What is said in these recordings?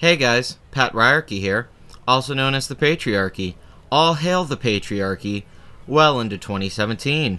Hey guys, Pat Ryerke here, also known as the Patriarchy. All hail the Patriarchy, well into 2017.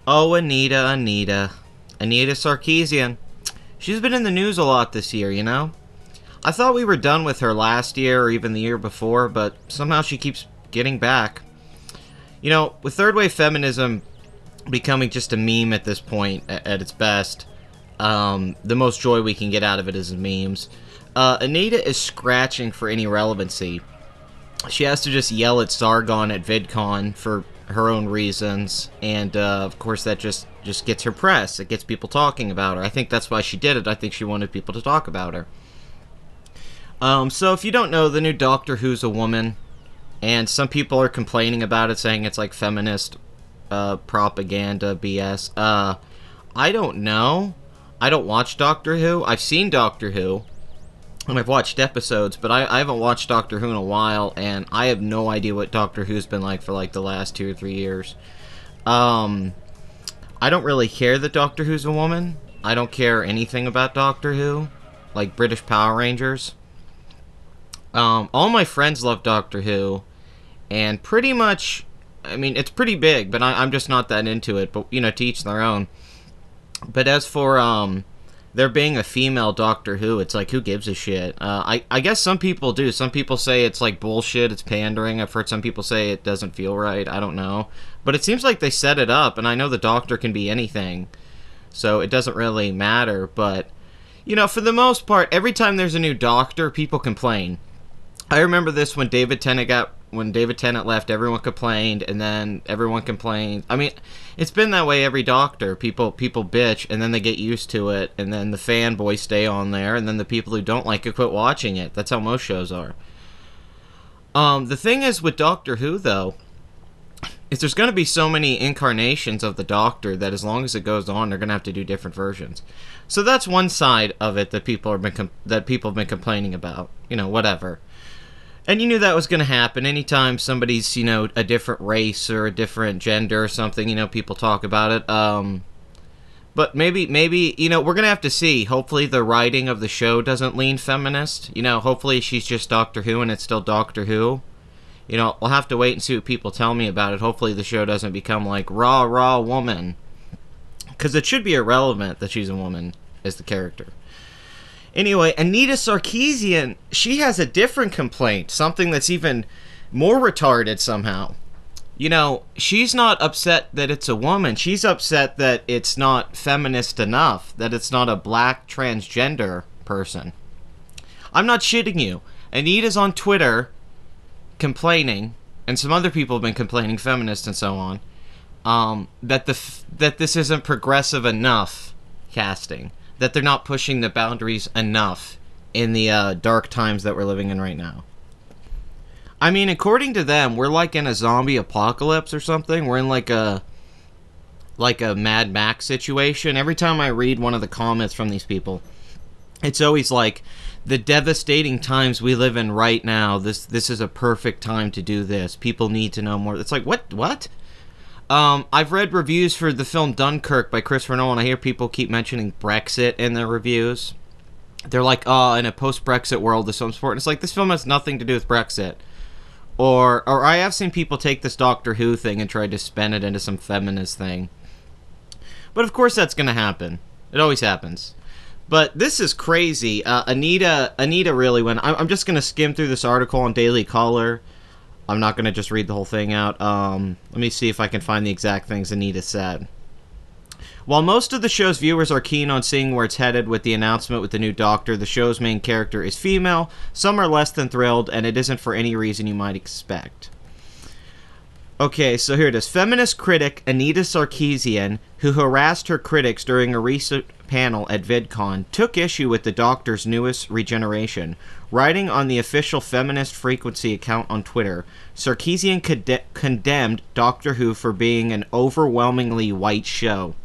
Oh, Anita, Anita Sarkeesian. She's been in the news a lot this year, you know? I thought we were done with her last year or even the year before, but somehow she keeps getting back. You know, with third wave feminism becoming just a meme at this point, at its best, the most joy we can get out of it is memes. Anita is scratching for any relevancy. She has to just yell at Sargon at VidCon for her own reasons, and of course that just gets her press. It gets people talking about her. I think that's why she did it. I think she wanted people to talk about her. So if you don't know, the new Doctor Who's a woman, and some people are complaining about it, saying it's like feminist propaganda BS. I don't know. I don't watch Doctor Who. I've seen Doctor Who, and I've watched episodes, but I haven't watched Doctor Who in a while, and I have no idea what Doctor Who's been like for like the last 2 or 3 years. I don't really care that Doctor Who's a woman. I don't care anything about Doctor Who, like British Power Rangers. All my friends love Doctor Who, and pretty much, I mean, it's pretty big, but I'm just not that into it, but, you know, to each their own. But as for, there being a female Doctor Who, it's like, who gives a shit? I guess some people do. Some people say it's like bullshit, it's pandering. I've heard some people say it doesn't feel right. I don't know. But it seems like they set it up, and I know the Doctor can be anything, so it doesn't really matter. But, you know, for the most part, every time there's a new Doctor, people complain. I remember this when David Tennant left, everyone complained, and then everyone complained. I mean, it's been that way every Doctor. People bitch, and then they get used to it, and then the fanboys stay on there, and then the people who don't like it quit watching it. That's how most shows are. The thing is with Doctor Who, though, is there's going to be so many incarnations of the Doctor that as long as it goes on, they're going to have to do different versions. So that's one side of it that people have been complaining about. You know, whatever. And you knew that was going to happen. Anytime somebody's, you know, a different race or a different gender or something, you know, people talk about it. But maybe, you know, we're going to have to see. Hopefully the writing of the show doesn't lean feminist. You know, hopefully she's just Doctor Who and it's still Doctor Who. You know, I'll have to wait and see what people tell me about it. Hopefully the show doesn't become like raw woman. Because it should be irrelevant that she's a woman as the character. Anyway, Anita Sarkeesian, she has a different complaint, something that's even more retarded somehow. You know, she's not upset that it's a woman. She's upset that it's not feminist enough, that it's not a black transgender person. I'm not shitting you. Anita's on Twitter complaining, and some other people have been complaining, feminists and so on, that this isn't progressive enough casting. That they're not pushing the boundaries enough in the dark times that we're living in right now. I mean, according to them, we're like in a zombie apocalypse or something. We're in like a Mad Max situation. Every time I read one of the comments from these people, it's always like, the devastating times we live in right now, this is a perfect time to do this. People need to know more. It's like, what? I've read reviews for the film Dunkirk by Christopher Nolan. I hear people keep mentioning Brexit in their reviews. They're like, oh, in a post-Brexit world, this film's important. It's like, this film has nothing to do with Brexit. Or I have seen people take this Doctor Who thing and try to spin it into some feminist thing. But of course that's going to happen. It always happens. But this is crazy. Anita really went... I'm just going to skim through this article on Daily Caller. I'm not going to just read the whole thing out. Let me see if I can find the exact things Anita said. While most of the show's viewers are keen on seeing where it's headed with the announcement with the new Doctor, the show's main character is female. Some are less than thrilled, and it isn't for any reason you might expect. Okay, so here it is. Feminist critic Anita Sarkeesian, who harassed her critics during a recent panel at VidCon, took issue with the Doctor's newest regeneration. Writing on the official Feminist Frequency account on Twitter, Sarkeesian condemned Doctor Who for being an overwhelmingly white show.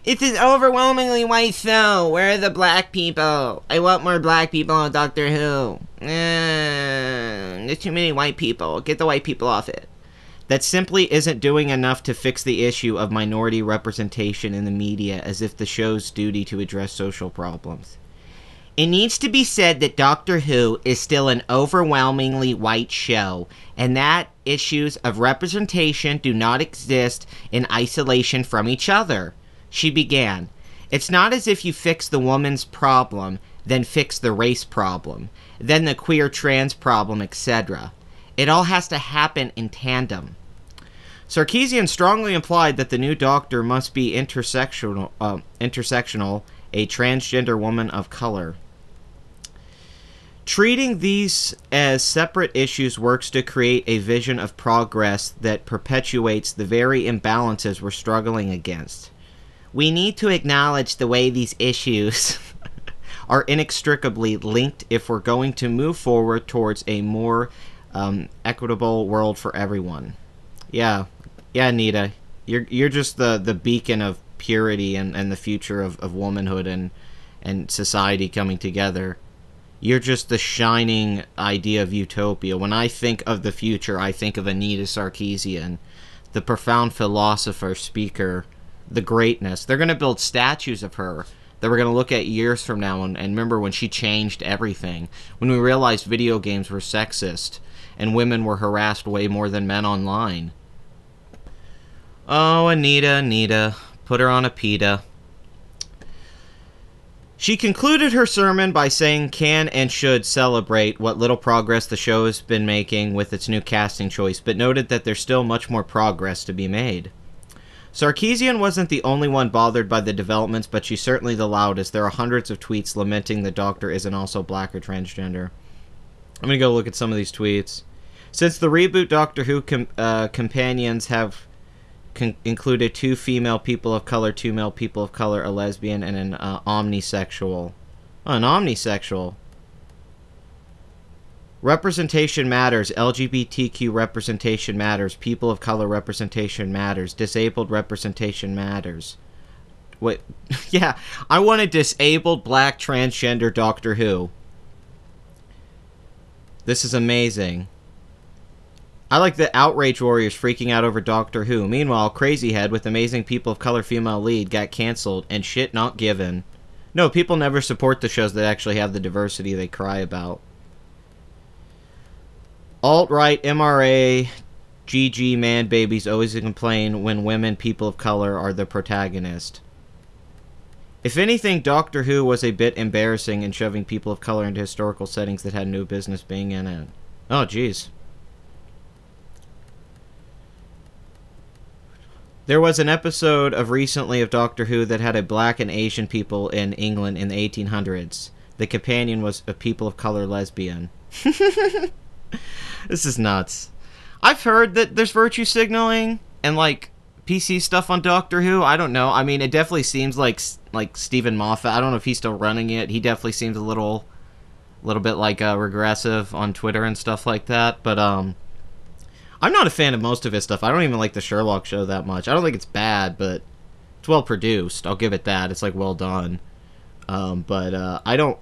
It's an overwhelmingly white show. Where are the black people? I want more black people on Doctor Who. There's too many white people. Get the white people off it. That simply isn't doing enough to fix the issue of minority representation in the media, as if the show's duty to address social problems. It needs to be said that Doctor Who is still an overwhelmingly white show, and that issues of representation do not exist in isolation from each other. She began, "It's not as if you fix the woman's problem, then fix the race problem, then the queer trans problem, etc. It all has to happen in tandem." Sarkeesian strongly implied that the new Doctor must be intersectional, a transgender woman of color. Treating these as separate issues works to create a vision of progress that perpetuates the very imbalances we're struggling against. We need to acknowledge the way these issues are inextricably linked if we're going to move forward towards a more equitable world for everyone. Yeah, Anita, you're just the beacon of purity and the future of womanhood and society coming together. You're just the shining idea of utopia. When I think of the future, I think of Anita Sarkeesian, the profound philosopher, speaker, the greatness. They're going to build statues of her that we're going to look at years from now and remember when she changed everything. When we realized video games were sexist and women were harassed way more than men online. Oh, Anita, put her on a pita. She concluded her sermon by saying can and should celebrate what little progress the show has been making with its new casting choice, but noted that there's still much more progress to be made. Sarkeesian wasn't the only one bothered by the developments, but she's certainly the loudest. There are hundreds of tweets lamenting the Doctor isn't also black or transgender. I'm going to go look at some of these tweets. Since the reboot, Doctor Who companions have included 2 female people of color, 2 male people of color, a lesbian, and an omnisexual. Oh, an omnisexual. Representation matters. LGBTQ representation matters. People of color representation matters. Disabled representation matters. Wait, yeah, I want a disabled black transgender Doctor Who. This is amazing. I like the outrage warriors freaking out over Doctor Who. Meanwhile, Crazyhead with amazing people of color female lead got cancelled and shit not given. No, people never support the shows that actually have the diversity they cry about. Alt-right, MRA, GG man babies always complain when women, people of color, are the protagonist. If anything, Doctor Who was a bit embarrassing in shoving people of color into historical settings that had no business being in it. Oh, jeez. There was an episode of recently of Doctor Who that had a black and Asian people in England in the 1800s. The companion was a people of color lesbian. This is nuts. I've heard that there's virtue signaling and like PC stuff on Doctor Who. I don't know. I mean, it definitely seems like Stephen Moffat. I don't know if he's still running it. He definitely seems a little bit like regressive on Twitter and stuff like that. But I'm not a fan of most of his stuff. I don't even like the Sherlock show that much. I don't think it's bad, but it's well produced. I'll give it that. It's like well done. I don't.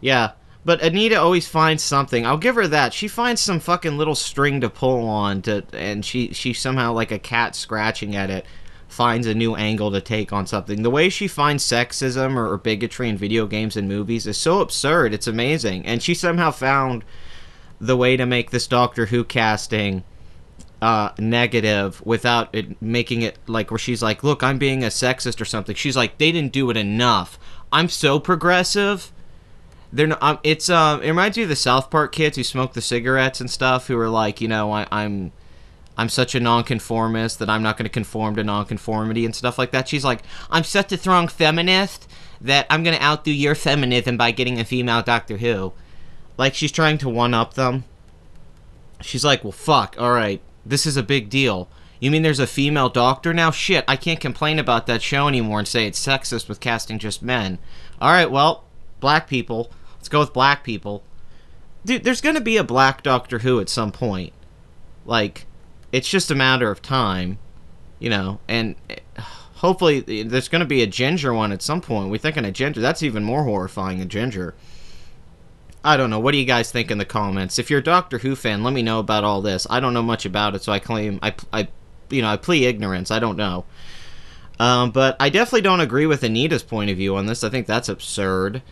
Yeah. But Anita always finds something. I'll give her that. She finds some fucking little string to pull on, and she somehow, like a cat scratching at it, finds a new angle to take on something. The way she finds sexism or bigotry in video games and movies is so absurd. It's amazing. And she somehow found the way to make this Doctor Who casting negative without it making it like where she's like, look, I'm being a sexist or something. She's like, they didn't do it enough. I'm so progressive. They're not, it reminds me of the South Park kids who smoke the cigarettes and stuff, who are like, you know, I'm such a nonconformist that I'm not going to conform to nonconformity and stuff like that. She's like, I'm such a strong feminist that I'm going to outdo your feminism by getting a female Doctor Who. Like, she's trying to one-up them. She's like, well, fuck, alright, this is a big deal. You mean there's a female doctor now? Shit, I can't complain about that show anymore and say it's sexist with casting just men. Alright, well, black people. Let's go with black people. Dude, there's going to be a black Doctor Who at some point. Like, it's just a matter of time, you know, and hopefully there's going to be a ginger one at some point. We're thinking a ginger. That's even more horrifying, a ginger. I don't know. What do you guys think in the comments? If you're a Doctor Who fan, let me know about all this. I don't know much about it, so I plead ignorance. I don't know. But I definitely don't agree with Anita's point of view on this. I think that's absurd.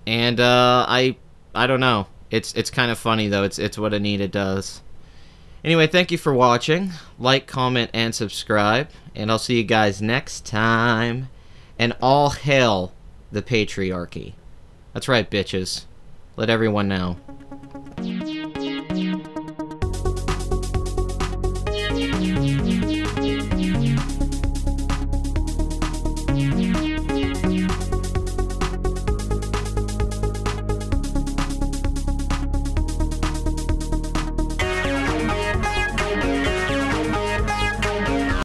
And I don't know. It's kind of funny though. It's what Anita does. Anyway, thank you for watching. Like, comment, and subscribe. And I'll see you guys next time. And all hail the patriarchy. That's right, bitches. Let everyone know.